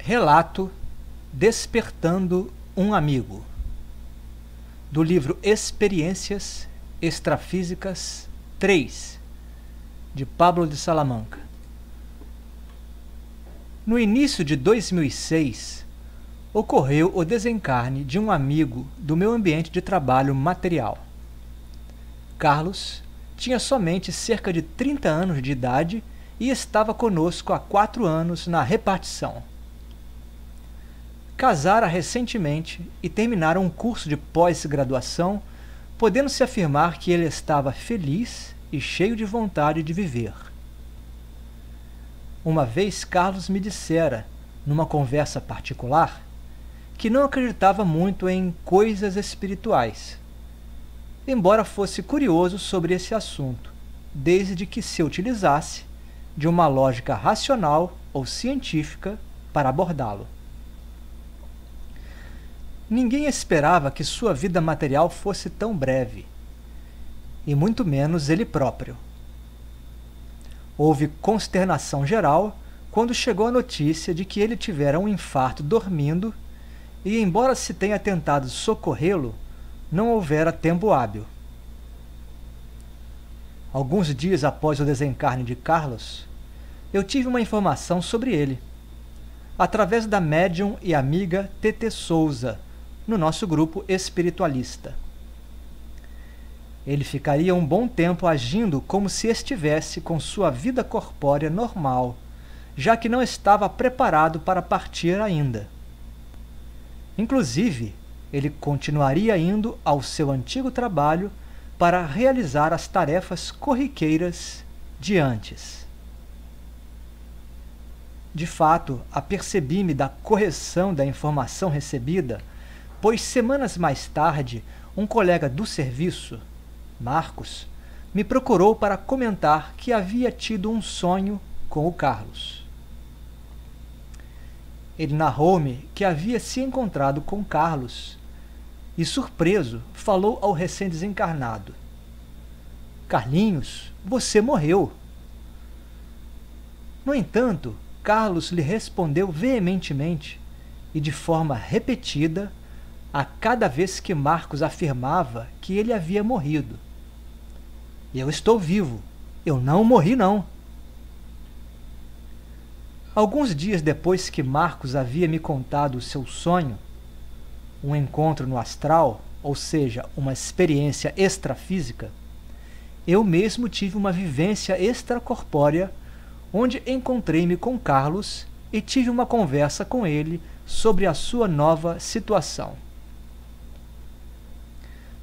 Relato Despertando um Amigo, do livro Experiências Extrafísicas 3, de Pablo de Salamanca. No início de 2006, ocorreu o desencarne de um amigo do meu ambiente de trabalho material. Carlos tinha somente cerca de 30 anos de idade e estava conosco há 4 anos na repartição. Casara recentemente e terminara um curso de pós-graduação, podendo-se afirmar que ele estava feliz e cheio de vontade de viver. Uma vez Carlos me dissera, numa conversa particular, que não acreditava muito em coisas espirituais, embora fosse curioso sobre esse assunto, desde que se utilizasse de uma lógica racional ou científica para abordá-lo. Ninguém esperava que sua vida material fosse tão breve, e muito menos ele próprio. Houve consternação geral quando chegou a notícia de que ele tivera um infarto dormindo e, embora se tenha tentado socorrê-lo, não houvera tempo hábil. Alguns dias após o desencarne de Carlos, eu tive uma informação sobre ele, através da médium e amiga Tetê Souza, no nosso grupo espiritualista. Ele ficaria um bom tempo agindo como se estivesse com sua vida corpórea normal, já que não estava preparado para partir ainda. Inclusive, ele continuaria indo ao seu antigo trabalho para realizar as tarefas corriqueiras de antes. De fato, apercebi-me da correção da informação recebida, pois semanas mais tarde, um colega do serviço, Marcos, me procurou para comentar que havia tido um sonho com o Carlos. Ele narrou-me que havia se encontrado com Carlos e, surpreso, falou ao recém-desencarnado: "Carlinhos, você morreu." No entanto, Carlos lhe respondeu veementemente e de forma repetida a cada vez que Marcos afirmava que ele havia morrido: "Eu estou vivo, eu não morri não." Alguns dias depois que Marcos havia me contado o seu sonho, um encontro no astral, ou seja, uma experiência extrafísica, eu mesmo tive uma vivência extracorpórea, onde encontrei-me com Carlos e tive uma conversa com ele sobre a sua nova situação.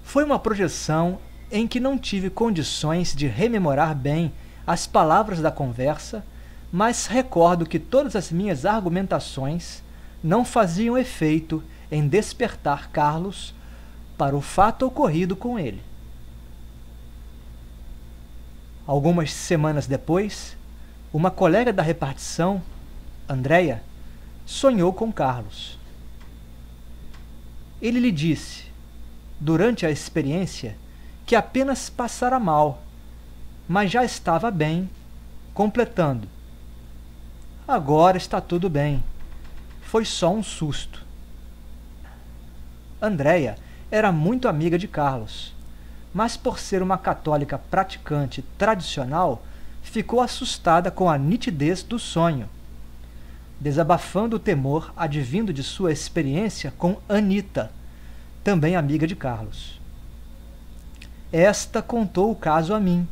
Foi uma projeção em que não tive condições de rememorar bem as palavras da conversa, mas recordo que todas as minhas argumentações não faziam efeito em despertar Carlos para o fato ocorrido com ele. Algumas semanas depois, uma colega da repartição, Andréia, sonhou com Carlos. Ele lhe disse, durante a experiência, que apenas passara mal, mas já estava bem, completando: "Agora está tudo bem. Foi só um susto." Andréia era muito amiga de Carlos, mas por ser uma católica praticante tradicional, ficou assustada com a nitidez do sonho, desabafando o temor advindo de sua experiência com Anita, também amiga de Carlos. Esta contou o caso a mim,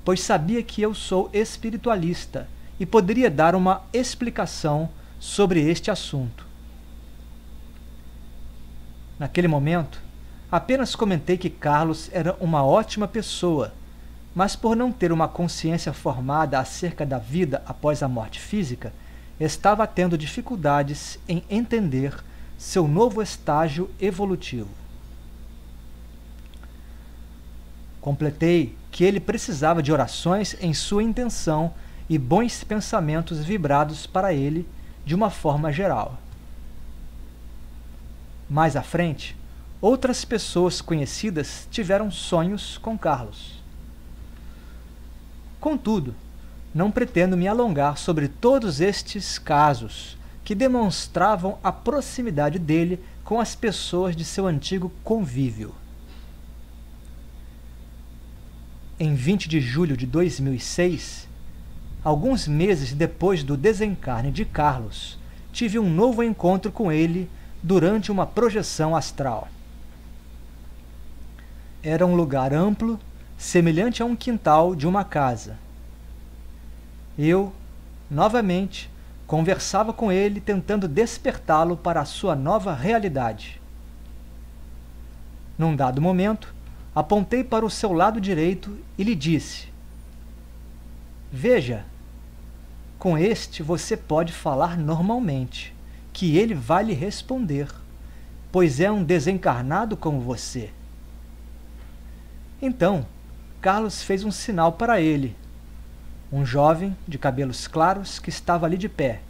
pois sabia que eu sou espiritualista e poderia dar uma explicação sobre este assunto. Naquele momento, apenas comentei que Carlos era uma ótima pessoa, mas por não ter uma consciência formada acerca da vida após a morte física, estava tendo dificuldades em entender seu novo estágio evolutivo. Completei que ele precisava de orações em sua intenção e bons pensamentos vibrados para ele de uma forma geral. Mais à frente, outras pessoas conhecidas tiveram sonhos com Carlos. Contudo, não pretendo me alongar sobre todos estes casos, que demonstravam a proximidade dele com as pessoas de seu antigo convívio. Em 20 de julho de 2006, alguns meses depois do desencarne de Carlos, tive um novo encontro com ele durante uma projeção astral. Era um lugar amplo, semelhante a um quintal de uma casa. Eu, novamente, conversava com ele, tentando despertá-lo para a sua nova realidade. Num dado momento, apontei para o seu lado direito e lhe disse: "Veja, com este você pode falar normalmente, que ele vai lhe responder, pois é um desencarnado como você." Então, Carlos fez um sinal para ele, um jovem de cabelos claros que estava ali de pé,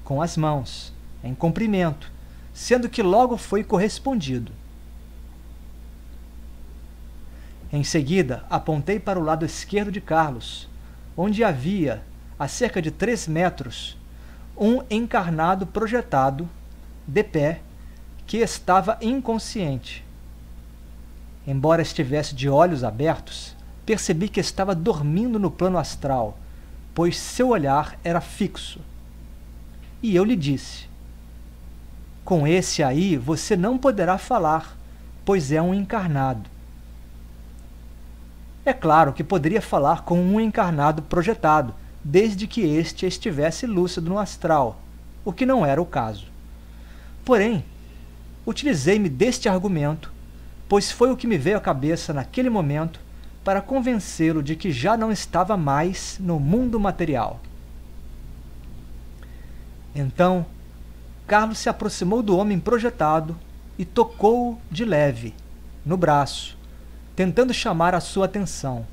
com as mãos, em comprimento, sendo que logo foi correspondido. Em seguida, apontei para o lado esquerdo de Carlos, onde havia, a cerca de 3 metros, um encarnado projetado, de pé, que estava inconsciente. Embora estivesse de olhos abertos, percebi que estava dormindo no plano astral, pois seu olhar era fixo. E eu lhe disse: "Com esse aí você não poderá falar, pois é um encarnado." É claro que poderia falar com um encarnado projetado, desde que este estivesse lúcido no astral, o que não era o caso. Porém, utilizei-me deste argumento, pois foi o que me veio à cabeça naquele momento para convencê-lo de que já não estava mais no mundo material. Então, Carlos se aproximou do homem projetado e tocou-o de leve, no braço, tentando chamar a sua atenção.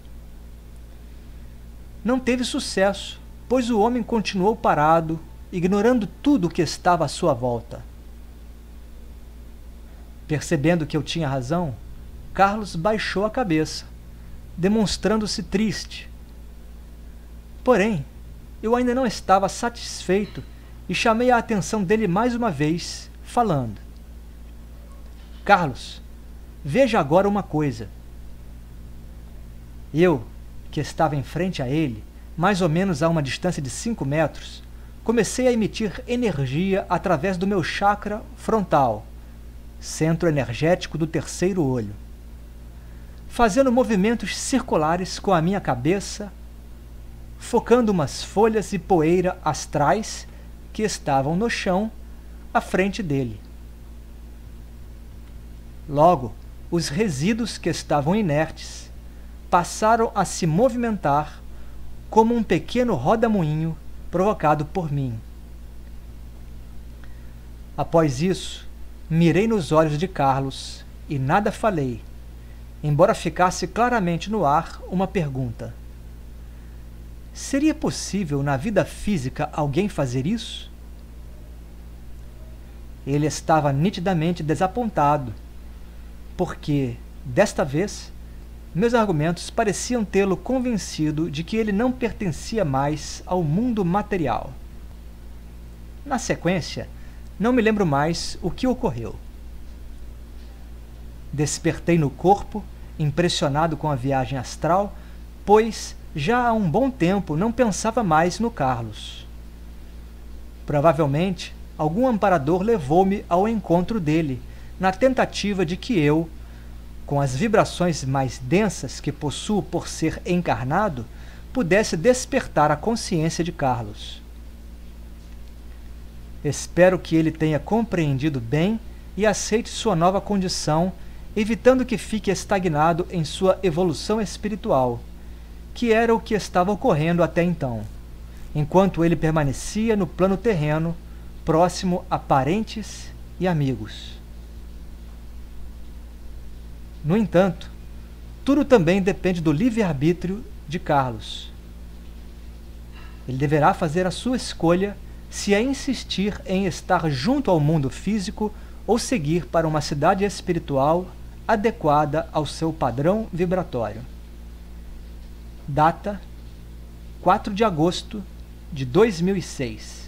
Não teve sucesso, pois o homem continuou parado, ignorando tudo o que estava à sua volta. Percebendo que eu tinha razão, Carlos baixou a cabeça, demonstrando-se triste. Porém, eu ainda não estava satisfeito e chamei a atenção dele mais uma vez, falando: "Carlos, veja agora uma coisa." Eu, que estava em frente a ele, mais ou menos a uma distância de 5 metros, comecei a emitir energia através do meu chakra frontal, centro energético do terceiro olho, fazendo movimentos circulares com a minha cabeça, focando umas folhas e poeira astrais que estavam no chão à frente dele. Logo, os resíduos que estavam inertes passaram a se movimentar como um pequeno rodamuinho provocado por mim. Após isso, mirei nos olhos de Carlos e nada falei, embora ficasse claramente no ar uma pergunta: seria possível na vida física alguém fazer isso? Ele estava nitidamente desapontado, porque, desta vez, meus argumentos pareciam tê-lo convencido de que ele não pertencia mais ao mundo material. Na sequência, não me lembro mais o que ocorreu. Despertei no corpo, impressionado com a viagem astral, pois já há um bom tempo não pensava mais no Carlos. Provavelmente, algum amparador levou-me ao encontro dele, na tentativa de que eu, com as vibrações mais densas que possuo por ser encarnado, pudesse despertar a consciência de Carlos. Espero que ele tenha compreendido bem e aceite sua nova condição, evitando que fique estagnado em sua evolução espiritual, que era o que estava ocorrendo até então, enquanto ele permanecia no plano terreno, próximo a parentes e amigos. No entanto, tudo também depende do livre-arbítrio de Carlos. Ele deverá fazer a sua escolha se é insistir em estar junto ao mundo físico ou seguir para uma cidade espiritual adequada ao seu padrão vibratório. Data: 4 de agosto de 2006.